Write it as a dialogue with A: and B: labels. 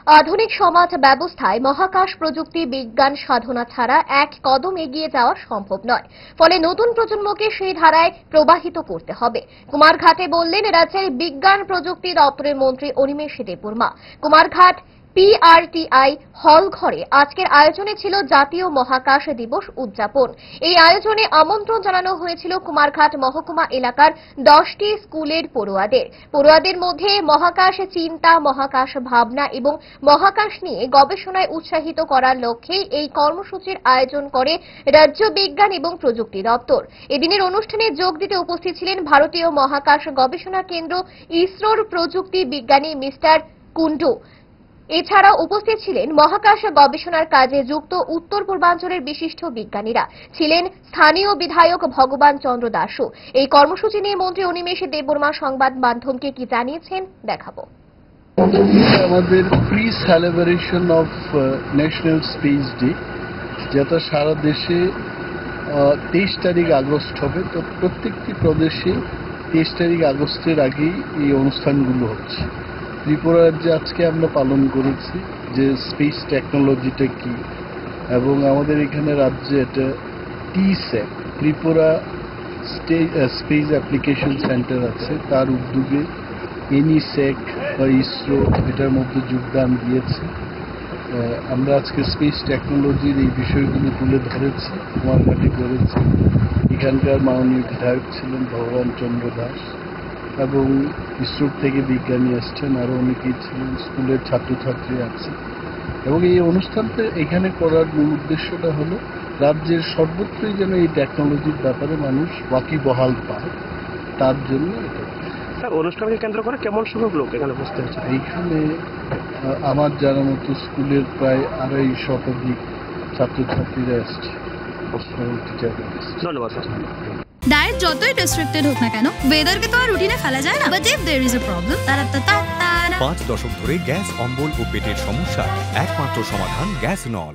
A: আধুনিক সমাজ ব্যবস্থায় মহাকাশ প্রযুক্তি বিজ্ঞান সাধনা ছাড়া এক কদম এগিয়ে যাওয়া সম্ভব নয়। ফলে নতুন প্রজন্মকে সেই ধারায় প্রবাহিত করতে হবে। কুমারঘাটে বললেন রাজ্যের বিজ্ঞান প্রযুক্তি দপ্তরের মন্ত্রী অনিমেষ দেববর্মা। কুমারঘাট পিআরটিআই হল ঘরে আজকের আয়োজনে ছিল জাতীয় মহাকাশ দিবস উদযাপন। এই আয়োজনে আমন্ত্রণ জানানো হয়েছিল কুমারঘাট মহকুমা এলাকার 10টি স্কুলের পড়ুয়াদের মধ্যে মহাকাশ চিন্তা, মহাকাশ ভাবনা এবং মহাকাশ নিয়ে গবেষণায় উৎসাহিত করার লক্ষ্যে এই কর্মসূচির আয়োজন করে রাজ্য বিজ্ঞান এবং প্রযুক্তি দপ্তর। এদিনের অনুষ্ঠানে যোগ দিতে উপস্থিত ছিলেন ভারতীয় মহাকাশ গবেষণা কেন্দ্র ইসরোর প্রযুক্তি বিজ্ঞানী মিস্টার কুন্ডু। এছাড়াও উপস্থিত ছিলেন মহাকাশ গবেষণার কাজে যুক্ত উত্তর পূর্বাঞ্চলের বিশিষ্ট বিজ্ঞানীরা, ছিলেন স্থানীয় বিধায়ক ভগবান চন্দ্র দাসও। এই কর্মসূচি নিয়ে মন্ত্রী অনিমেষ দেববর্মা সংবাদ মাধ্যমকে কি জানিয়েছেন দেখাবো।
B: আমাদের pre celebration of national space day, যেটা সারা দেশে 23 তারিখ আগস্ট হবে। তো প্রত্যেকটি প্রদেশে 23 তারিখ আগস্টের আগেই এই অনুষ্ঠানগুলো হচ্ছে। ত্রিপুরা রাজ্যে আজকে আমরা পালন করেছি যে স্পেস টেকনোলজিটা কি, এবং আমাদের এখানে রাজ্যে এটা টিস্যাট ত্রিপুরা স্পেস অ্যাপ্লিকেশন সেন্টার আছে, তার উদ্যোগে এনিস্যাক বা ইসরো এটার মধ্যে যোগদান দিয়েছে। আমরা আজকে স্পেস টেকনোলজির এই বিষয়গুলো তুলে ধরেছি, কুমারঘাটে করেছি। এখানকার মাননীয় বিধায়ক ছিলেন ভগবান চন্দ্র দাস, এবং ইসরোর থেকে বিজ্ঞানী আসছেন, আরও অনেকেই ছিলেন, স্কুলের ছাত্রছাত্রী আছে। এবং এই অনুষ্ঠানটা এখানে করার মূল উদ্দেশ্যটা হলো রাজ্যের সর্বত্রই যেন এই টেকনোলজির ব্যাপারে মানুষ ওয়াকিবহাল পায়, তার জন্য এটা।
C: অনুষ্ঠানকে কেন্দ্র করে কেমন সংখ্যক লোক এখানে উপস্থিত হয়েছে?
B: এইখানে আমার জানা মতো স্কুলের প্রায় 250 শতাধিক ছাত্রছাত্রীরা এসছে, টিচাররা এসছে।
C: ধন্যবাদ।
D: ডায়েট যতই রেস্ট্রিক্টেড হোক না কেন, ওয়েদারকে তো আর রুটিনে ফেলা যায় না। But if there is a problem, 5 দশক ধরে গ্যাস, অম্বল ও পেটের সমস্যা একমাত্র সমাধান গ্যাস নল।